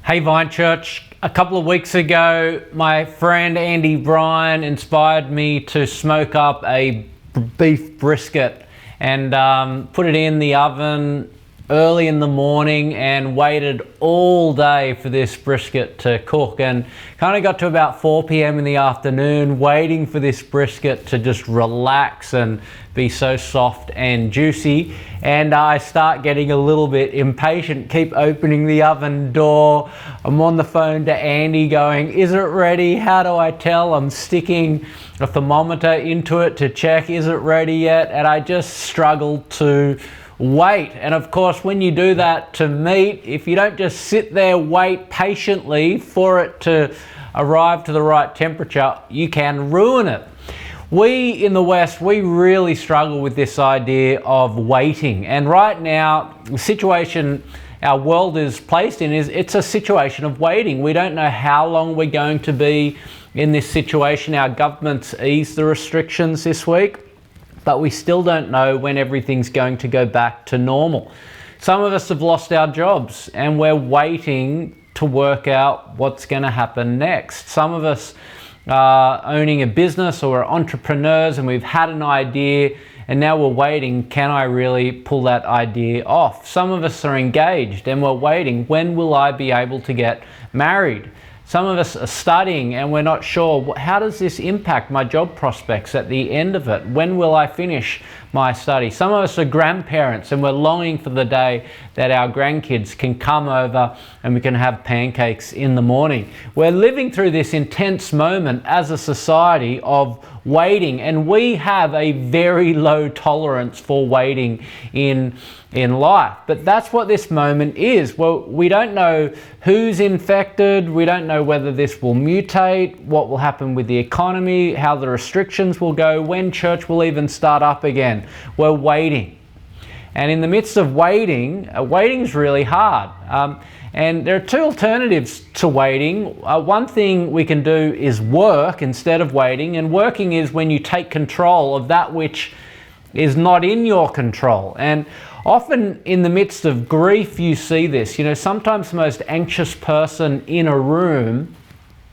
Hey Vine Church, a couple of weeks ago, my friend Andy Bryan inspired me to smoke up a beef brisket and put it in the oven early in the morning and waited all day for this brisket to cook, and kind of got to about 4 p.m. in the afternoon waiting for this brisket to just relax and be so soft and juicy, and I start getting a little bit impatient, keep opening the oven door. I'm on the phone to Andy going, is it ready? How do I tell? I'm sticking a thermometer into it to check, is it ready yet? And I just struggled to wait. And of course, when you do that to meat, if you don't just sit there, wait patiently for it to arrive to the right temperature, you can ruin it. We in the West, we really struggle with this idea of waiting. And right now, the situation our world is placed in it's a situation of waiting. We don't know how long we're going to be in this situation. Our government's eased the restrictions this week, but we still don't know when everything's going to go back to normal. Some of us have lost our jobs and we're waiting to work out what's going to happen next. Some of us are owning a business or are entrepreneurs and we've had an idea and now we're waiting, can I really pull that idea off? Some of us are engaged and we're waiting, when will I be able to get married? Some of us are studying and we're not sure, how does this impact my job prospects at the end of it? When will I finish my study? Some of us are grandparents and we're longing for the day that our grandkids can come over and we can have pancakes in the morning. We're living through this intense moment as a society of waiting, and we have a very low tolerance for waiting in life. But that's what this moment is. Well, we don't know who's infected, we don't know whether this will mutate, what will happen with the economy, how the restrictions will go, when church will even start up again. We're waiting. And in the midst of waiting, waiting's really hard. And there are two alternatives to waiting. One thing we can do is work instead of waiting, and working is when you take control of that which is not in your control. And often in the midst of grief you see this. You know, sometimes the most anxious person in a room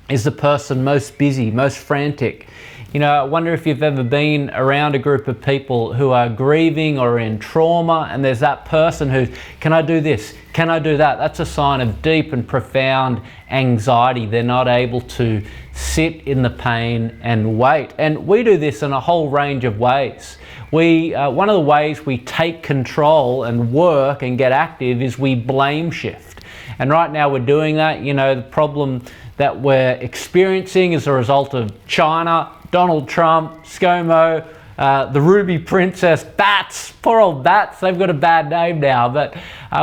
is the person most busy, most frantic. You know, I wonder if you've ever been around a group of people who are grieving or in trauma, and there's that person who, can I do this? Can I do that? That's a sign of deep and profound anxiety. They're not able to sit in the pain and wait. And we do this in a whole range of ways. One of the ways we take control and work and get active is we blame shift. And right now we're doing that. You know, the problem that we're experiencing is a result of China, Donald Trump, ScoMo, the Ruby Princess, bats, poor old bats, they've got a bad name now, but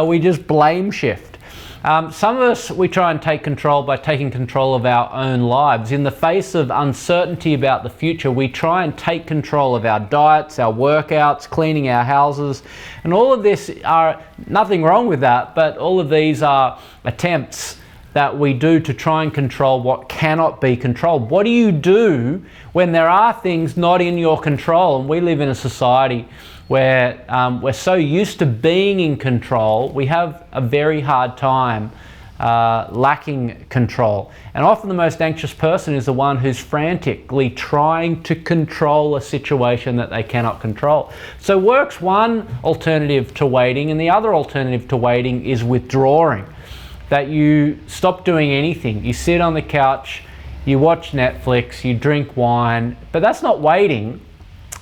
we just blame shift. Some of us, we try and take control by taking control of our own lives. In the face of uncertainty about the future, we try and take control of our diets, our workouts, cleaning our houses, and all of this are, nothing wrong with that, but all of these are attempts that we do to try and control what cannot be controlled. What do you do when there are things not in your control? And we live in a society where we're so used to being in control, we have a very hard time lacking control. And often the most anxious person is the one who's frantically trying to control a situation that they cannot control. So work's one alternative to waiting, and the other alternative to waiting is withdrawing. That you stop doing anything. You sit on the couch, you watch Netflix, you drink wine, but that's not waiting,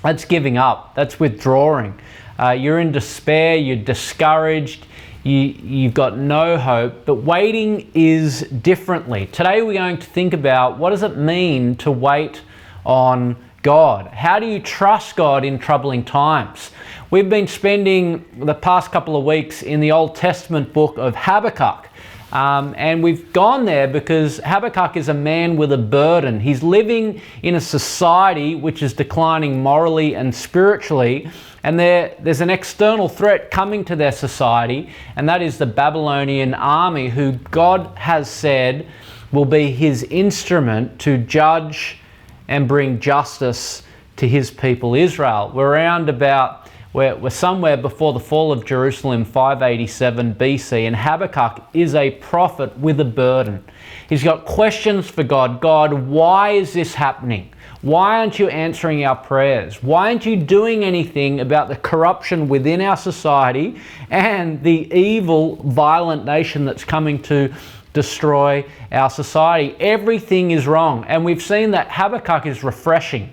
that's giving up, that's withdrawing. You're in despair, you're discouraged, you've got no hope, but waiting is differently. Today we're going to think about, what does it mean to wait on God? How do you trust God in troubling times? We've been spending the past couple of weeks in the Old Testament book of Habakkuk. And we've gone there because Habakkuk is a man with a burden. He's living in a society which is declining morally and spiritually, and there's an external threat coming to their society, and that is the Babylonian army, who God has said will be his instrument to judge and bring justice to his people Israel. We're around about We're somewhere before the fall of Jerusalem, 587 BC, and Habakkuk is a prophet with a burden. He's got questions for God. God, why is this happening? Why aren't you answering our prayers? Why aren't you doing anything about the corruption within our society and the evil, violent nation that's coming to destroy our society? Everything is wrong. And we've seen that Habakkuk is refreshing.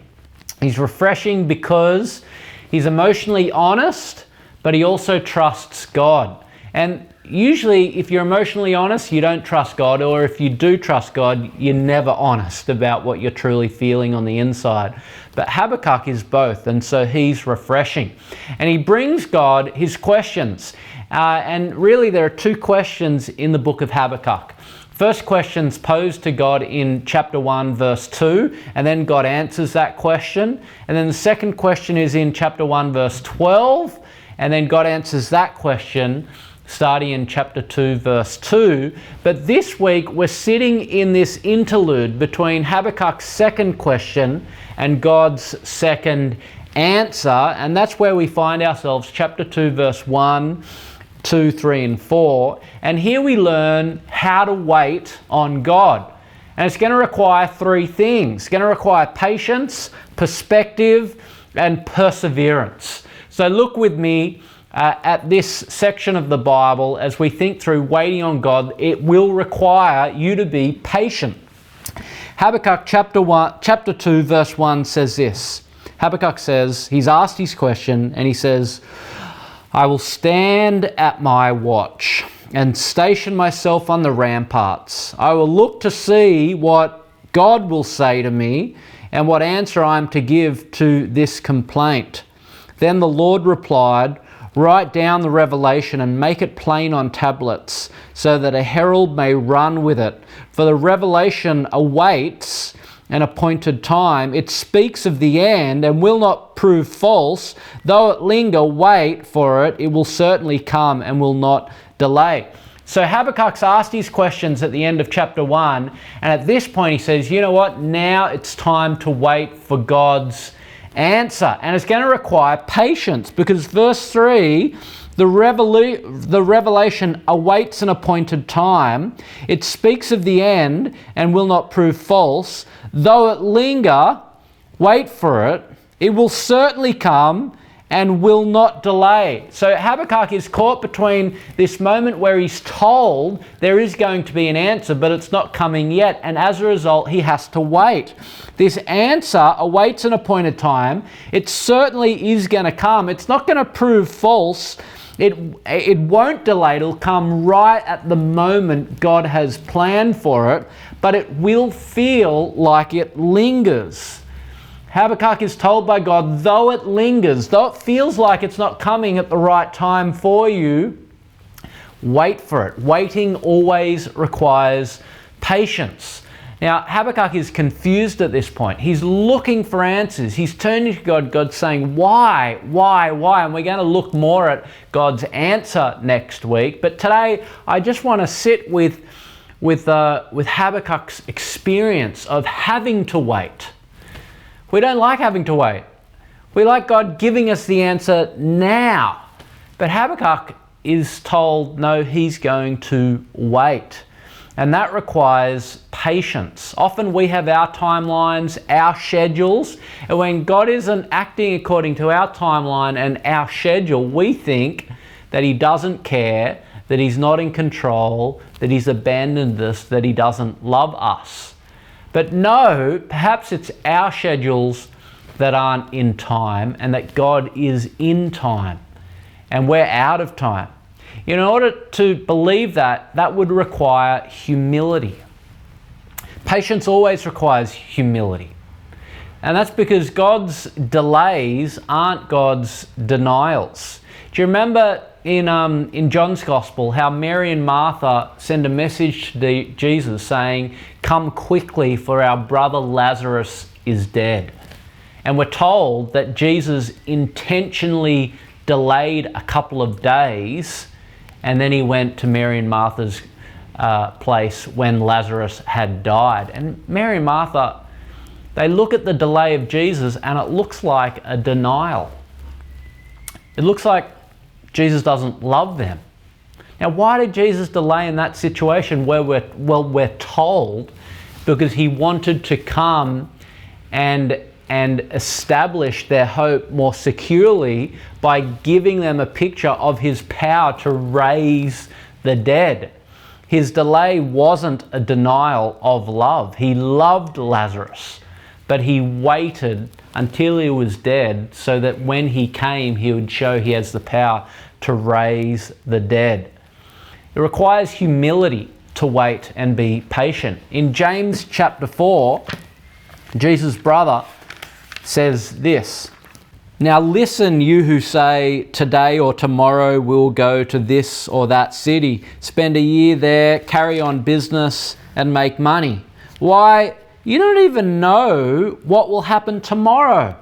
He's refreshing because he's emotionally honest, but he also trusts God. And usually if you're emotionally honest, you don't trust God, or if you do trust God, you're never honest about what you're truly feeling on the inside. But Habakkuk is both, and so he's refreshing. And he brings God his questions. And really there are two questions in the book of Habakkuk. First question's posed to God in chapter 1, verse 2, and then God answers that question. And then the second question is in chapter 1, verse 12, and then God answers that question starting in chapter 2, verse 2. But this week we're sitting in this interlude between Habakkuk's second question and God's second answer, and that's where we find ourselves, chapter 2, verse 1, 2, 3, and 4. And here we learn how to wait on God. And it's going to require three things. It's going to require patience, perspective, and perseverance. So look with me at this section of the Bible as we think through waiting on God. It will require you to be patient. Habakkuk chapter 2, verse 1 says this. Habakkuk says, he's asked his question and he says, I will stand at my watch and station myself on the ramparts. I will look to see what God will say to me and what answer I am to give to this complaint. Then the Lord replied, write down the revelation and make it plain on tablets, so that a herald may run with it. For the revelation awaits an appointed time. It speaks of the end and will not prove false. Though it linger, wait for it. It will certainly come and will not delay. So Habakkuk's asked his questions at the end of chapter 1, and at this point he says, you know what, now it's time to wait for God's answer. And it's going to require patience, because verse 3, the revelation awaits an appointed time. It speaks of the end and will not prove false. Though it linger, wait for it. It will certainly come and will not delay. So Habakkuk is caught between this moment where he's told there is going to be an answer, but it's not coming yet. And as a result, he has to wait. This answer awaits an appointed time. It certainly is going to come. It's not going to prove false. It won't delay. It'll come right at the moment God has planned for it, but it will feel like it lingers. Habakkuk is told by God, though it lingers, though it feels like it's not coming at the right time for you, wait for it. Waiting always requires patience. Now, Habakkuk is confused at this point. He's looking for answers. He's turning to God. God's saying, why? And we're going to look more at God's answer next week. But today, I just want to sit with Habakkuk's experience of having to wait. We don't like having to wait. We like God giving us the answer now. But Habakkuk is told, no, he's going to wait. And that requires patience. Often we have our timelines, our schedules, and when God isn't acting according to our timeline and our schedule, we think that he doesn't care, that he's not in control, that he's abandoned us, that he doesn't love us. But no, perhaps it's our schedules that aren't in time and that God is in time and we're out of time. In order to believe that, that would require humility. Patience always requires humility. And that's because God's delays aren't God's denials. Do you remember in John's Gospel how Mary and Martha send a message to Jesus saying, come quickly for our brother Lazarus is dead. And we're told that Jesus intentionally delayed a couple of days, and then he went to Mary and Martha's place when Lazarus had died. And Mary and Martha, they look at the delay of Jesus and it looks like a denial. It looks like Jesus doesn't love them. Now, why did Jesus delay in that situation where we're told because he wanted to come and establish their hope more securely by giving them a picture of his power to raise the dead. His delay wasn't a denial of love. He loved Lazarus, but he waited until he was dead so that when he came, he would show he has the power to raise the dead. It requires humility to wait and be patient. In James chapter 4, Jesus' brother says this, "Now listen, you who say, today or tomorrow we'll go to this or that city, spend a year there, carry on business and make money. Why, you don't even know what will happen tomorrow.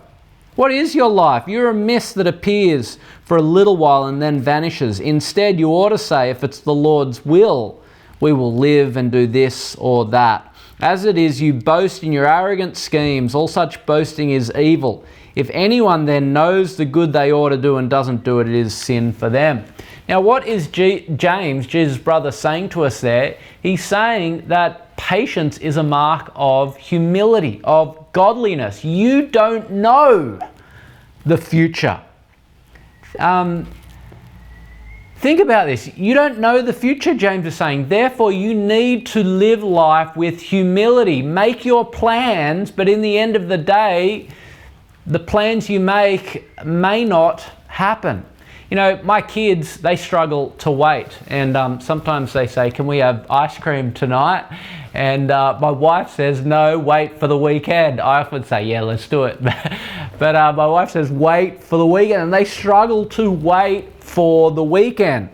What is your life? You're a mist that appears for a little while and then vanishes. Instead, you ought to say, if it's the Lord's will, we will live and do this or that. As it is, you boast in your arrogant schemes. All such boasting is evil. If anyone then knows the good they ought to do and doesn't do it, it is sin for them." Now, what is James, Jesus' brother, saying to us there? He's saying that patience is a mark of humility, of godliness. You don't know the future. Think about this. You don't know the future, James is saying. Therefore, you need to live life with humility. Make your plans, but in the end of the day, the plans you make may not happen. You know, my kids, they struggle to wait. And sometimes they say, can we have ice cream tonight? And my wife says, no, wait for the weekend. I often say, yeah, let's do it. But my wife says, wait for the weekend. And they struggle to wait for the weekend.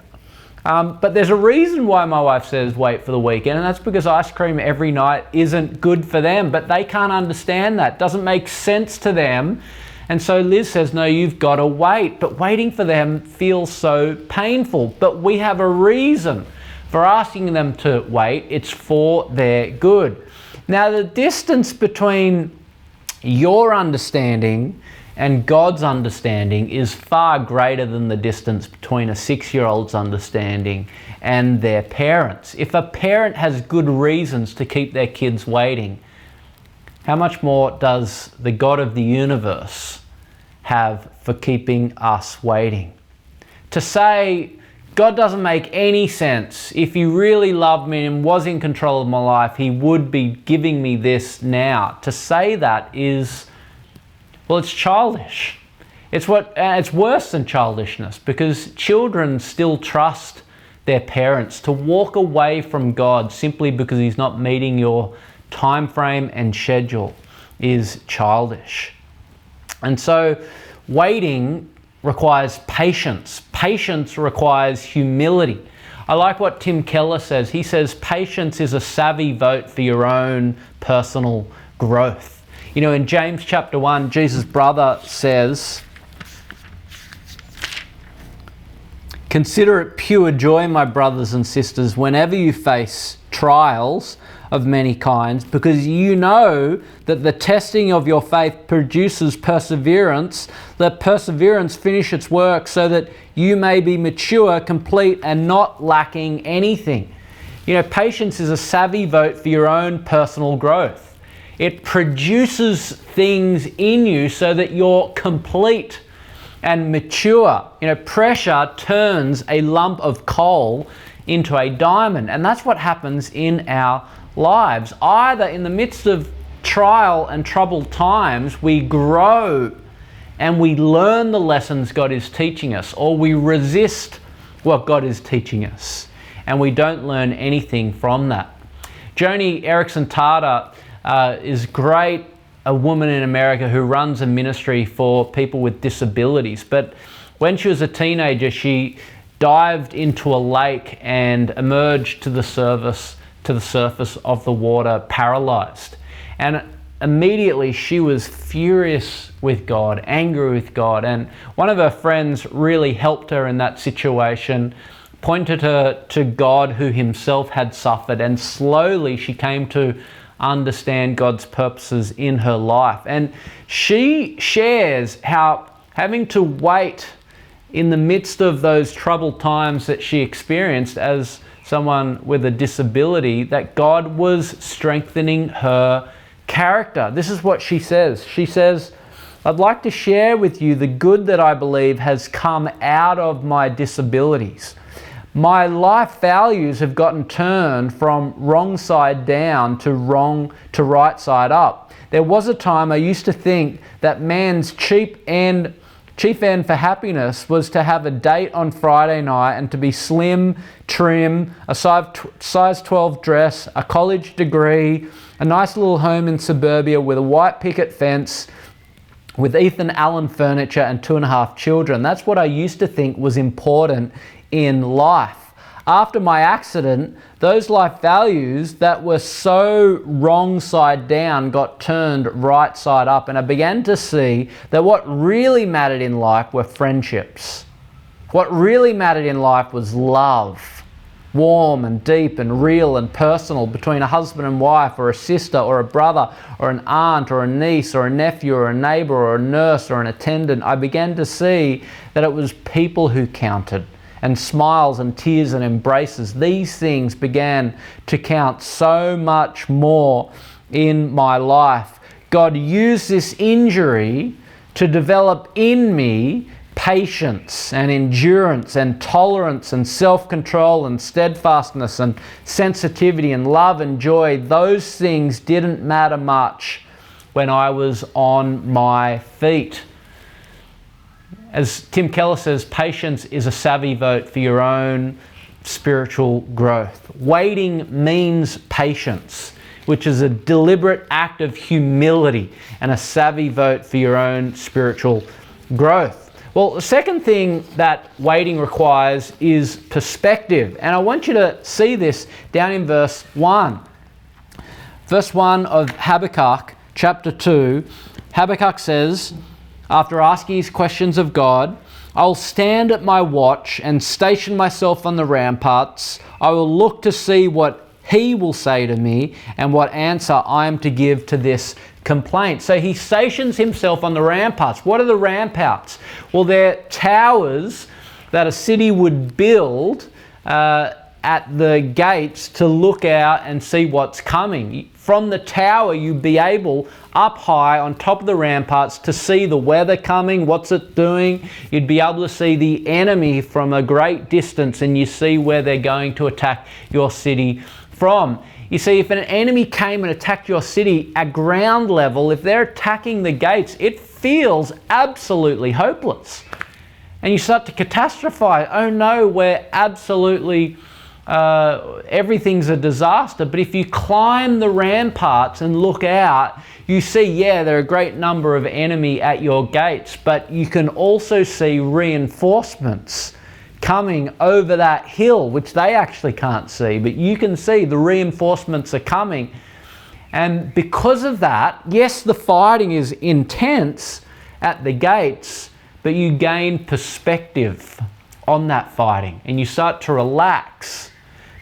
But there's a reason why my wife says wait for the weekend, and that's because ice cream every night isn't good for them, but they can't understand that. It doesn't make sense to them. And so Liz says, no, you've got to wait. But waiting for them feels so painful. But we have a reason for asking them to wait. It's for their good. Now, the distance between your understanding and God's understanding is far greater than the distance between a 6-year-old's understanding and their parents. If a parent has good reasons to keep their kids waiting, how much more does the God of the universe have for keeping us waiting? To say, God doesn't make any sense. If he really loved me and was in control of my life, he would be giving me this now. To say that is, well, it's childish. It's worse than childishness, because children still trust their parents. To walk away from God simply because he's not meeting your time frame and schedule is childish. And so waiting requires patience. Patience requires humility. I like what Tim Keller says. He says, patience is a savvy vote for your own personal growth. You know, in James chapter 1, Jesus' brother says, "Consider it pure joy, my brothers and sisters, whenever you face trials of many kinds, because you know that the testing of your faith produces perseverance. Let perseverance finish its work so that you may be mature, complete, and not lacking anything." You know, patience is a savvy vote for your own personal growth. It produces things in you so that you're complete and mature. You know, pressure turns a lump of coal into a diamond, and that's what happens in our lives. Either in the midst of trial and troubled times, we grow and we learn the lessons God is teaching us, or we resist what God is teaching us and we don't learn anything from that. Joni Eareckson Tada is great, a woman in America who runs a ministry for people with disabilities. But when she was a teenager, she dived into a lake and emerged to the surface of the water paralyzed. And immediately she was furious with God, angry with God. And one of her friends really helped her in that situation, pointed her to God who himself had suffered, and slowly she came to understand God's purposes in her life. And she shares how having to wait in the midst of those troubled times that she experienced as someone with a disability, that God was strengthening her character. This is what she says. She says, I'd like to share with you the good that I believe has come out of my disabilities. My life values have gotten turned from wrong side down to right side up. There was a time I used to think that man's chief end for happiness was to have a date on Friday night and to be slim, trim, a size 12 dress, a college degree, a nice little home in suburbia with a white picket fence, with Ethan Allen furniture and 2.5 children. That's what I used to think was important in life. After my accident, those life values that were so wrong side down got turned right side up, and I began to see that what really mattered in life were friendships. What really mattered in life was love, warm and deep and real and personal, between a husband and wife, or a sister or a brother or an aunt or a niece or a nephew or a neighbour or a nurse or an attendant. I began to see that it was people who counted, and smiles and tears and embraces. These things began to count so much more in my life. God used this injury to develop in me patience and endurance and tolerance and self-control and steadfastness and sensitivity and love and joy. Those things didn't matter much when I was on my feet. As Tim Keller says, patience is a savvy vote for your own spiritual growth. Waiting means patience, which is a deliberate act of humility, and a savvy vote for your own spiritual growth. Well, the second thing that waiting requires is perspective. And I want you to see this down in verse 1. Verse 1 of Habakkuk, chapter 2, Habakkuk says, after asking his questions of God, I will stand at my watch and station myself on the ramparts. I will look to see what he will say to me and what answer I am to give to this complaint. So he stations himself on the ramparts. What are the ramparts? Well, they're towers that a city would build at the gates to look out and see what's coming. From the tower, you'd be able, up high on top of the ramparts, to see the weather coming, what's it doing. You'd be able to see the enemy from a great distance, and you see where they're going to attack your city from. You see, if an enemy came and attacked your city at ground level, if they're attacking the gates, it feels absolutely hopeless. And you start to catastrophize. Oh no, we're absolutely... everything's a disaster. But if you climb the ramparts and look out, you see, yeah, there are a great number of enemy at your gates, but you can also see reinforcements coming over that hill, which they actually can't see, but you can see the reinforcements are coming. And because of that, yes, the fighting is intense at the gates, but you gain perspective on that fighting, and you start to relax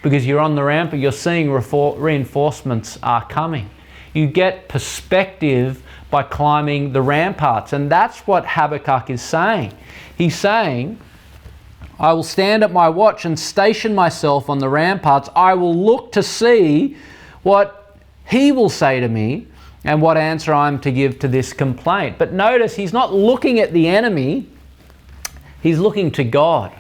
because you're on the ramp, but you're seeing reinforcements are coming. You get perspective by climbing the ramparts, and that's what Habakkuk is saying. He's saying, I will stand at my watch and station myself on the ramparts. I will look to see what he will say to me and what answer I'm to give to this complaint. But notice, he's not looking at the enemy, he's looking to God.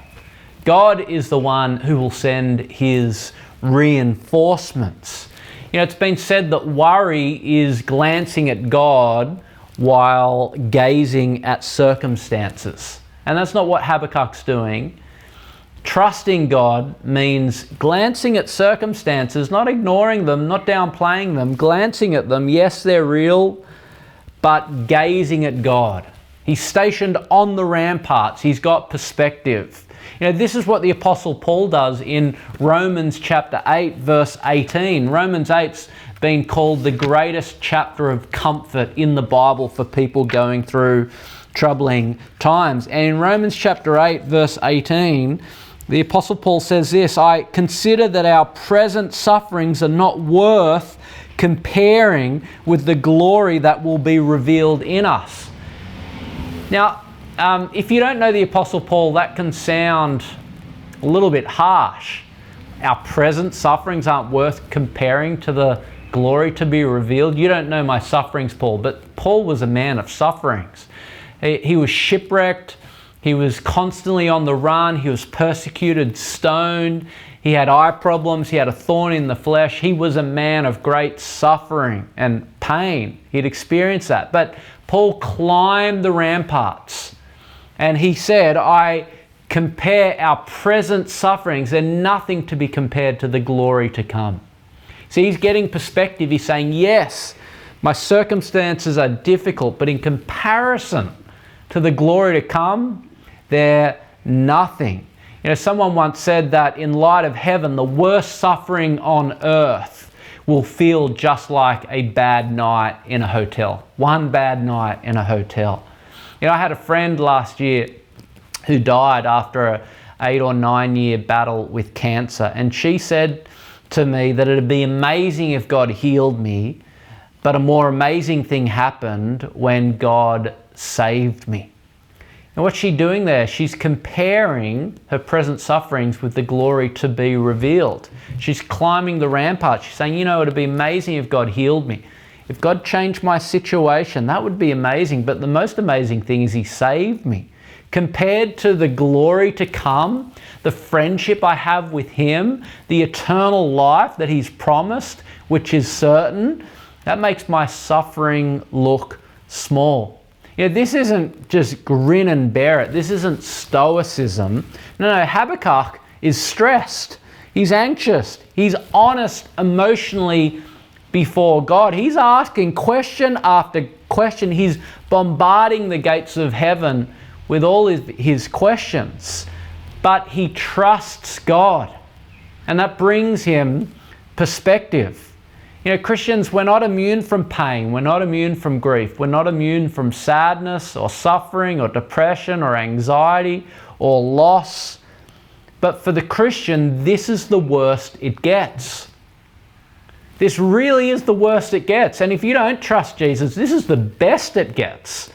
God is the one who will send his reinforcements. You know, it's been said that worry is glancing at God while gazing at circumstances. And that's not what Habakkuk's doing. Trusting God means glancing at circumstances, not ignoring them, not downplaying them, glancing at them. Yes, they're real, but gazing at God. He's stationed on the ramparts. He's got perspective. You know, this is what the Apostle Paul does in Romans chapter 8, verse 18. Romans 8's been called the greatest chapter of comfort in the Bible for people going through troubling times. And in Romans chapter 8, verse 18, the Apostle Paul says this, I consider that our present sufferings are not worth comparing with the glory that will be revealed in us. Now, if you don't know the Apostle Paul, that can sound a little bit harsh. Our present sufferings aren't worth comparing to the glory to be revealed. You don't know my sufferings, Paul, but Paul was a man of sufferings. He was shipwrecked. He was constantly on the run. He was persecuted, stoned. He had eye problems. He had a thorn in the flesh. He was a man of great suffering and pain. He'd experienced that. But Paul climbed the ramparts and he said, I compare our present sufferings. They're nothing to be compared to the glory to come. See, he's getting perspective. He's saying, yes, my circumstances are difficult, but in comparison to the glory to come, they're nothing. You know, someone once said that in light of heaven, the worst suffering on earth will feel just like a bad night in a hotel. One bad night in a hotel. You know, I had a friend last year who died after an 8 or 9 year battle with cancer, and she said to me that it'd be amazing if God healed me, but a more amazing thing happened when God saved me. And what's she doing there? She's comparing her present sufferings with the glory to be revealed. She's climbing the rampart. She's saying, you know, it'd be amazing if God healed me. If God changed my situation, that would be amazing. But the most amazing thing is he saved me. Compared to the glory to come, the friendship I have with him, the eternal life that he's promised, which is certain, that makes my suffering look small. You know, this isn't just grin and bear it. This isn't stoicism. No, Habakkuk is stressed. He's anxious. He's honest emotionally before God. He's asking question after question. He's bombarding the gates of heaven with all his questions, but he trusts God, and that brings him perspective. You know, Christians, we're not immune from pain, we're not immune from grief, we're not immune from sadness or suffering or depression or anxiety or loss, but for the Christian, this is the worst it gets. This really is the worst it gets, and if you don't trust Jesus, this is the best it gets.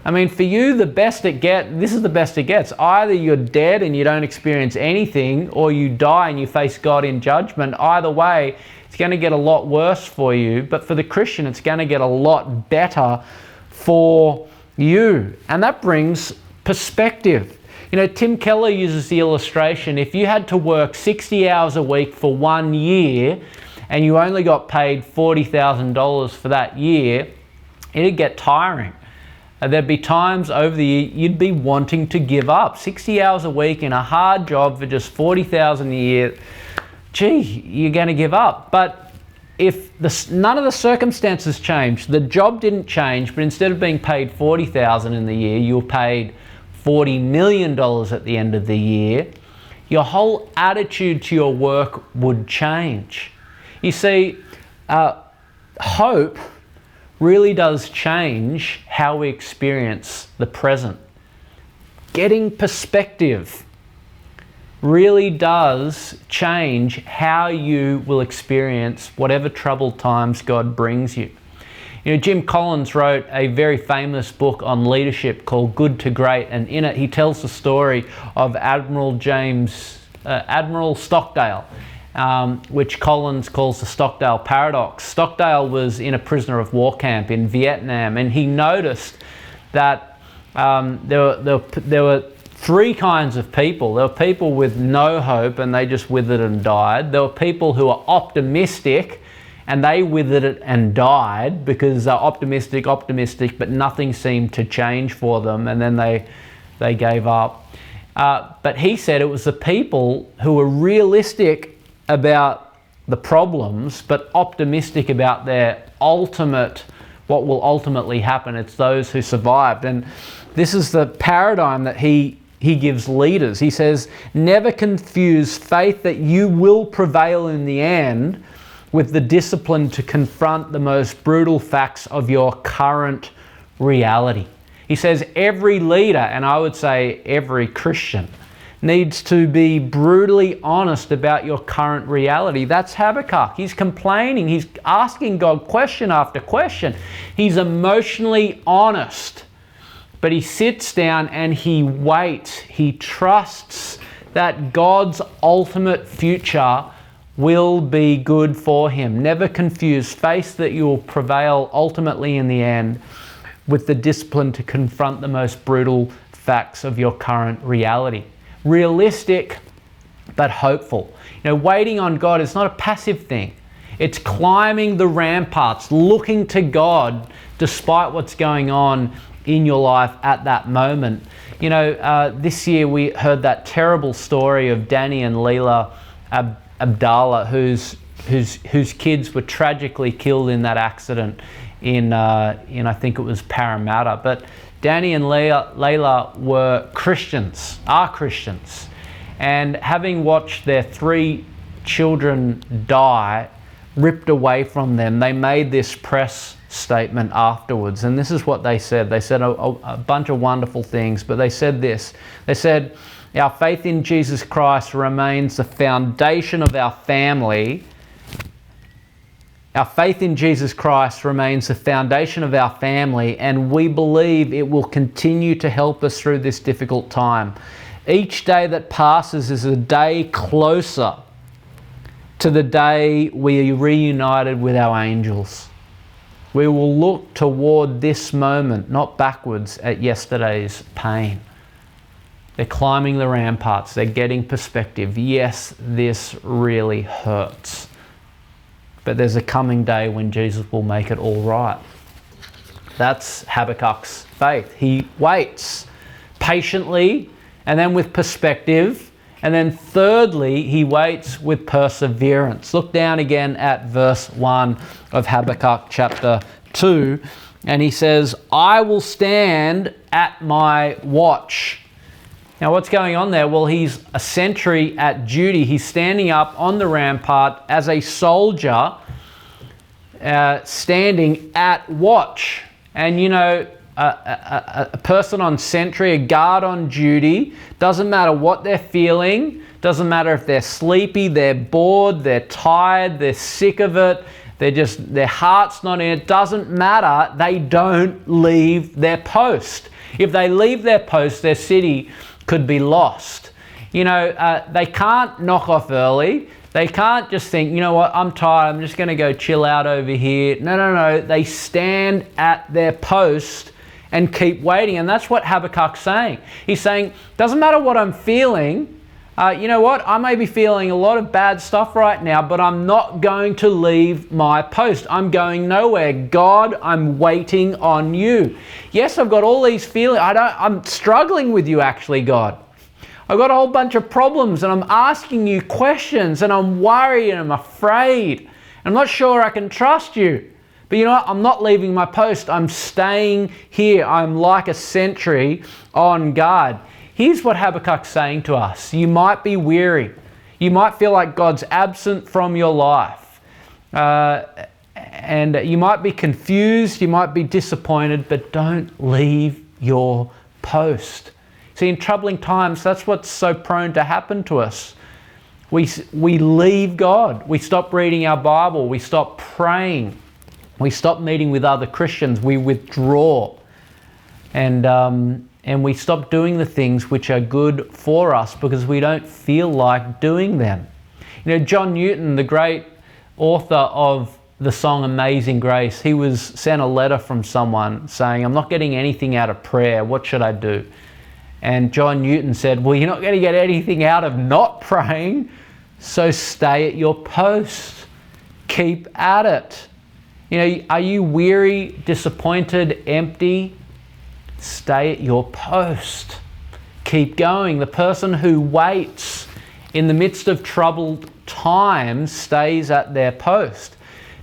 I mean, for you, this is the best it gets. Either you're dead and you don't experience anything, or you die and you face God in judgment. Either way, it's going to get a lot worse for you. But for the Christian, it's going to get a lot better for you. And that brings perspective. You know, Tim Keller uses the illustration, if you had to work 60 hours a week for 1 year and you only got paid $40,000 for that year, it'd get tiring. There'd be times over the year you'd be wanting to give up. 60 hours a week in a hard job for just $40,000 a year, gee, you're going to give up. But if none of the circumstances changed, the job didn't change, but instead of being paid $40,000 in the year, you were paid $40 million at the end of the year, your whole attitude to your work would change. You see, hope really does change how we experience the present. Getting perspective really does change how you will experience whatever troubled times God brings you. You know, Jim Collins wrote a very famous book on leadership called Good to Great, and in it he tells the story of Admiral Stockdale, which Collins calls the Stockdale paradox. Stockdale was in a prisoner of war camp in Vietnam, and he noticed that there were three kinds of people. There were people with no hope and they just withered and died. There were people who were optimistic and they withered it and died because they're optimistic, but nothing seemed to change for them, and then they gave up. But he said it was the people who were realistic about the problems, but optimistic about what will ultimately happen. It's those who survived. And this is the paradigm that he gives leaders. He says, never confuse faith that you will prevail in the end with the discipline to confront the most brutal facts of your current reality. He says every leader, and I would say every Christian, needs to be brutally honest about your current reality. That's Habakkuk. He's complaining. He's asking God question after question. He's emotionally honest but he sits down and he waits. He trusts that God's ultimate future will be good for him. Never confuse faith that you will prevail ultimately in the end with the discipline to confront the most brutal facts of your current reality. Realistic, but hopeful. Waiting on God is not a passive thing. It's climbing the ramparts, looking to God despite what's going on in your life at that moment. This year we heard that terrible story of Danny and Leila Abdallah, whose kids were tragically killed in that accident in I think it was Parramatta. But Danny and Leila were Christians, are Christians, and having watched their 3 children die, ripped away from them, they made this press statement afterwards, and this is what they said. They said a bunch of wonderful things, but they said this. They said, "Our faith in Jesus Christ remains the foundation of our family. Our faith in Jesus Christ remains the foundation of our family, and we believe it will continue to help us through this difficult time. Each day that passes is a day closer to the day we are reunited with our angels. We will look toward this moment, not backwards at yesterday's pain." They're climbing the ramparts. They're getting perspective. Yes, this really hurts. But there's a coming day when Jesus will make it all right. That's Habakkuk's faith. He waits patiently and then with perspective. And then thirdly, he waits with perseverance. Look down again at verse 1 of Habakkuk chapter 2. And he says, "I will stand at my watch." Now what's going on there? Well, he's a sentry at duty. He's standing up on the rampart as a soldier, standing at watch. And a person on sentry, a guard on duty, doesn't matter what they're feeling, doesn't matter if they're sleepy, they're bored, they're tired, they're sick of it, their heart's not in it, doesn't matter, they don't leave their post. If they leave their post, their city could be lost. They can't knock off early. They can't just think, you know what, I'm tired, I'm just going to go chill out over here. No. They stand at their post and keep waiting. And that's what Habakkuk's saying. He's saying, doesn't matter what I'm feeling. You know what, I may be feeling a lot of bad stuff right now, but I'm not going to leave my post. I'm going nowhere. God, I'm waiting on you. Yes, I've got all these feelings. I'm struggling with you actually, God. I've got a whole bunch of problems and I'm asking you questions and I'm worried and I'm afraid. I'm not sure I can trust you. But you know what? I'm not leaving my post. I'm staying here. I'm like a sentry on guard. Here's what Habakkuk's saying to us. You might be weary. You might feel like God's absent from your life. And you might be confused. You might be disappointed, but don't leave your post. See, in troubling times, that's what's so prone to happen to us. We leave God. We stop reading our Bible. We stop praying. We stop meeting with other Christians. We withdraw. And we stop doing the things which are good for us because we don't feel like doing them. John Newton, the great author of the song Amazing Grace, he was sent a letter from someone saying, "I'm not getting anything out of prayer. What should I do?" And John Newton said, "Well, you're not going to get anything out of not praying, so stay at your post. Keep at it." Are you weary, disappointed, empty? Stay at your post. Keep going. The person who waits in the midst of troubled times stays at their post.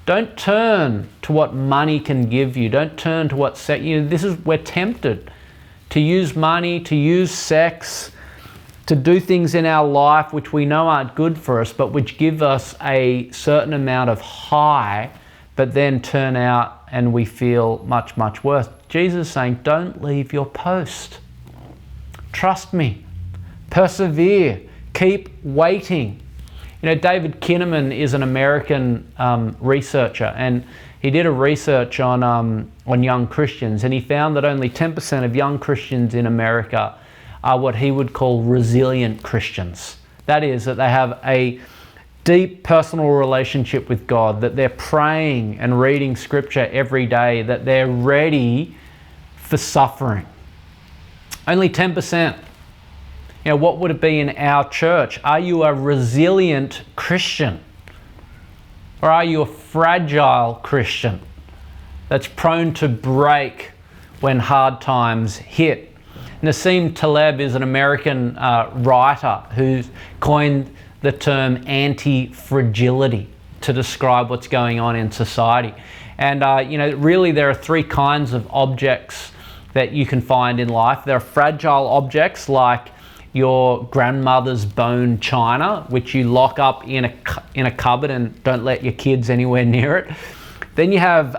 Don't turn to what money can give you. Don't turn to what we're tempted to use money, to use sex, to do things in our life which we know aren't good for us, but which give us a certain amount of high, but then turn out and we feel much, much worse. Jesus is saying, don't leave your post. Trust me. Persevere. Keep waiting. David Kinnaman is an American researcher, and he did a research on young Christians, and he found that only 10% of young Christians in America are what he would call resilient Christians. That is, that they have a deep personal relationship with God, that they're praying and reading scripture every day, that they're ready for suffering. Only 10%. What would it be in our church? Are you a resilient Christian? Or are you a fragile Christian that's prone to break when hard times hit? Nassim Taleb is an American writer who's coined the term anti-fragility to describe what's going on in society. And really there are three kinds of objects that you can find in life. There are fragile objects like your grandmother's bone china, which you lock up in a cupboard and don't let your kids anywhere near it. Then you have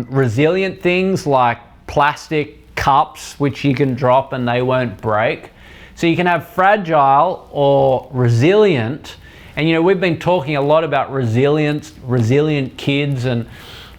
resilient things like plastic cups, which you can drop and they won't break. So you can have fragile or resilient. And we've been talking a lot about resilience, resilient kids, and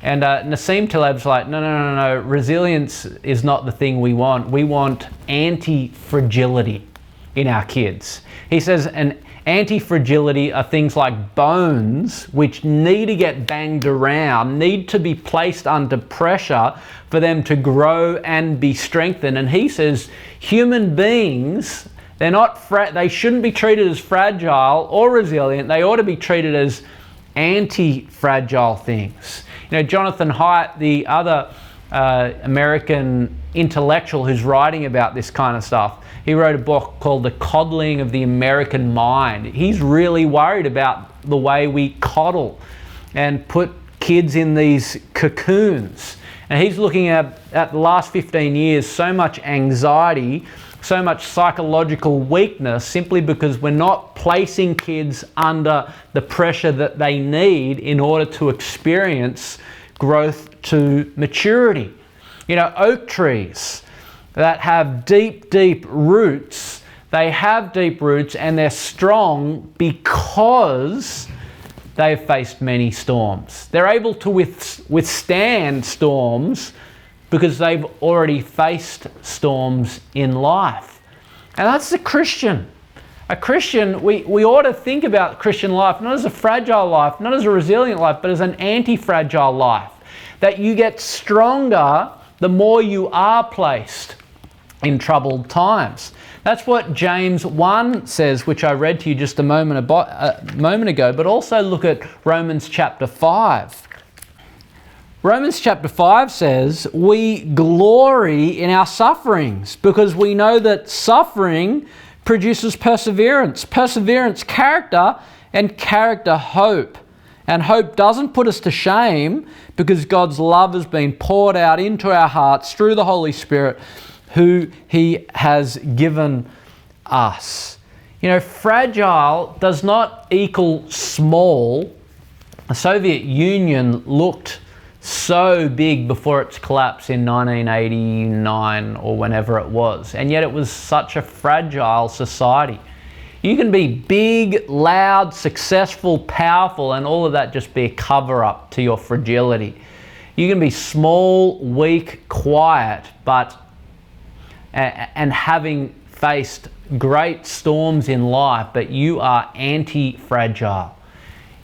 Nassim Taleb's like, no, resilience is not the thing we want. We want anti-fragility in our kids. He says an anti-fragility are things like bones, which need to get banged around, need to be placed under pressure for them to grow and be strengthened. And he says human beings, they shouldn't be treated as fragile or resilient. They ought to be treated as anti-fragile things. Jonathan Haidt, the other American intellectual who's writing about this kind of stuff, he wrote a book called The Coddling of the American Mind. He's really worried about the way we coddle and put kids in these cocoons. And he's looking at the last 15 years, so much anxiety, so much psychological weakness, simply because we're not placing kids under the pressure that they need in order to experience growth to maturity. Oak trees that have deep, deep roots, they have deep roots and they're strong because they've faced many storms. They're able to withstand storms because they've already faced storms in life. And that's the Christian. A Christian, we ought to think about Christian life not as a fragile life, not as a resilient life, but as an anti-fragile life. That you get stronger the more you are placed in troubled times. That's what James 1 says, which I read to you just a moment ago, but also look at Romans chapter 5. Romans chapter 5 says, we glory in our sufferings because we know that suffering produces perseverance. Perseverance, character, and character, hope. And hope doesn't put us to shame because God's love has been poured out into our hearts through the Holy Spirit who He has given us. Fragile does not equal small. The Soviet Union looked so big before its collapse in 1989 or whenever it was, and yet it was such a fragile society. You can be big, loud, successful, powerful, and all of that just be a cover-up to your fragility. You can be small, weak, quiet, and having faced great storms in life, but you are anti-fragile.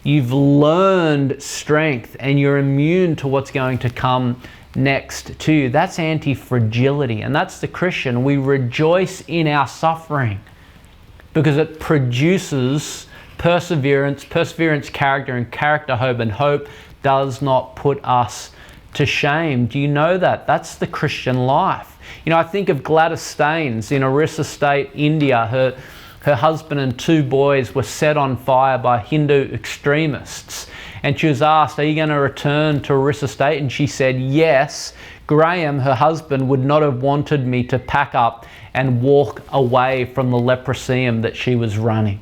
You've learned strength and you're immune to what's going to come next to you. That's anti-fragility, and that's the Christian. We rejoice in our suffering because it produces perseverance, character, and character, hope, and hope does not put us to shame. Do you know that? That's the Christian life. I think of Gladys Staines in Orissa State, India. Her husband and two boys were set on fire by Hindu extremists. And she was asked, are you going to return to Orissa State? And she said, yes. Graham, her husband, would not have wanted me to pack up and walk away from the leprosarium that she was running.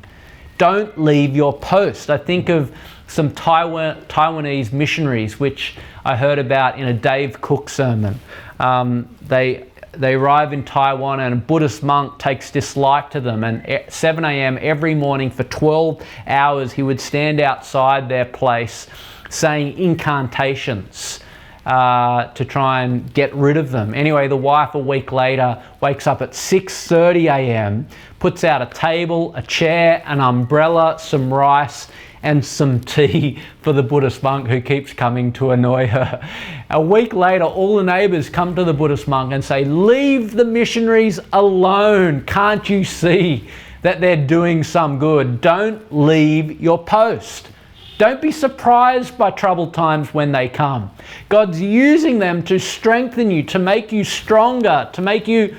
Don't leave your post. I think of some Taiwanese missionaries, which I heard about in a Dave Cook sermon. They they arrive in Taiwan, and a Buddhist monk takes dislike to them, and at 7 a.m. every morning for 12 hours he would stand outside their place saying incantations to try and get rid of them. Anyway, the wife a week later wakes up at 6:30 a.m, puts out a table, a chair, an umbrella, some rice and some tea for the Buddhist monk who keeps coming to annoy her. A week later, all the neighbours come to the Buddhist monk and say, "Leave the missionaries alone. Can't you see that they're doing some good? Don't leave your post. Don't be surprised by troubled times when they come. God's using them to strengthen you, to make you stronger, to make you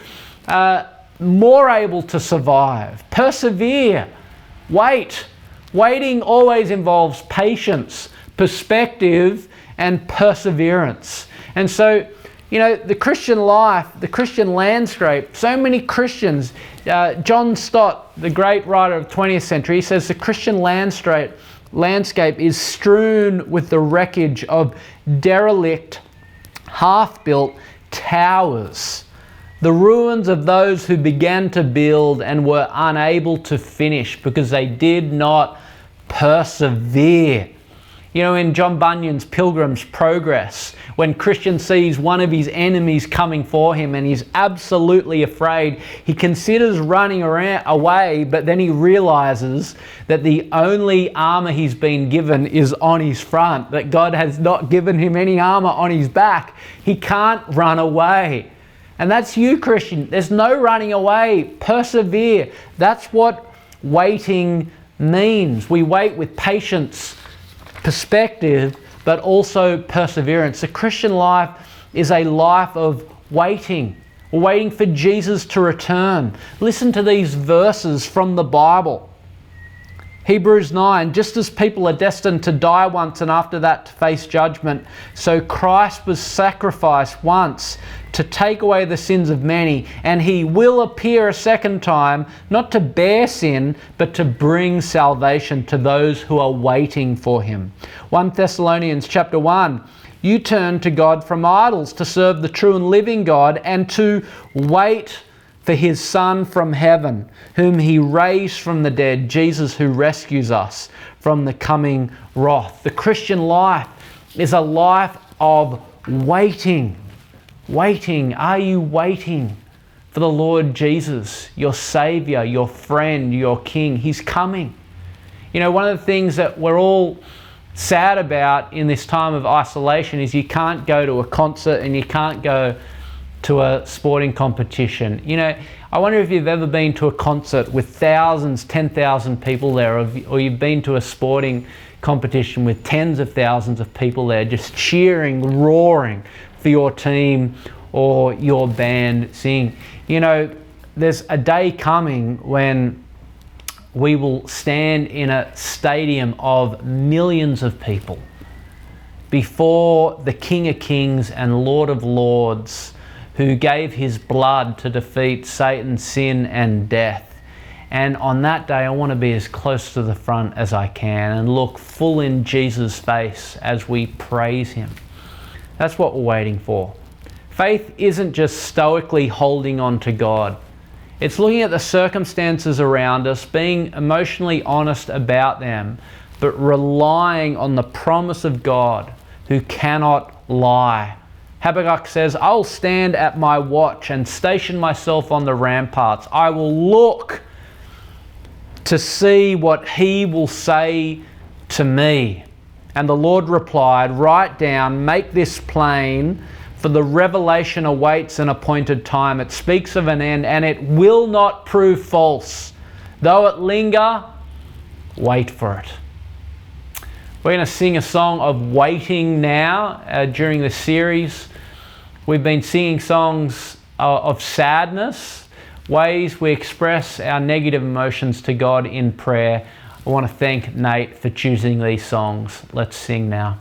more able to survive. Persevere. Wait." Waiting always involves patience, perspective, and perseverance. And so, the Christian life, the Christian landscape, so many Christians, John Stott, the great writer of the 20th century, he says the Christian landscape is strewn with the wreckage of derelict, half-built towers. The ruins of those who began to build and were unable to finish because they did not persevere. In John Bunyan's Pilgrim's Progress, when Christian sees one of his enemies coming for him and he's absolutely afraid, he considers running away, but then he realizes that the only armor he's been given is on his front, that God has not given him any armor on his back. He can't run away. And that's you, Christian. There's no running away. Persevere. That's what waiting means. We wait with patience, perspective, but also perseverance. The Christian life is a life of waiting. We're waiting for Jesus to return. Listen to these verses from the Bible. Hebrews 9, just as people are destined to die once and after that to face judgment, so Christ was sacrificed once to take away the sins of many, and he will appear a second time, not to bear sin, but to bring salvation to those who are waiting for him. 1 Thessalonians chapter 1, you turn to God from idols to serve the true and living God and to wait for his Son from heaven, whom he raised from the dead, Jesus, who rescues us from the coming wrath. The Christian life is a life of waiting. Waiting. Are you waiting for the Lord Jesus, your Saviour, your friend, your King? He's coming. One of the things that we're all sad about in this time of isolation is you can't go to a concert and you can't go to a sporting competition. I wonder if you've ever been to a concert with thousands, 10,000 people there, or you've been to a sporting competition with tens of thousands of people there just cheering, roaring for your team or your band singing. There's a day coming when we will stand in a stadium of millions of people before the King of Kings and Lord of Lords, who gave his blood to defeat Satan, sin, and death. And on that day, I want to be as close to the front as I can and look full in Jesus' face as we praise him. That's what we're waiting for. Faith isn't just stoically holding on to God. It's looking at the circumstances around us, being emotionally honest about them, but relying on the promise of God who cannot lie. Habakkuk says, I will stand at my watch and station myself on the ramparts. I will look to see what he will say to me. And the Lord replied, write down, make this plain, for the revelation awaits an appointed time. It speaks of an end, and it will not prove false. Though it linger, wait for it. We're going to sing a song of waiting now during the series. We've been singing songs of sadness, ways we express our negative emotions to God in prayer. I want to thank Nate for choosing these songs. Let's sing now.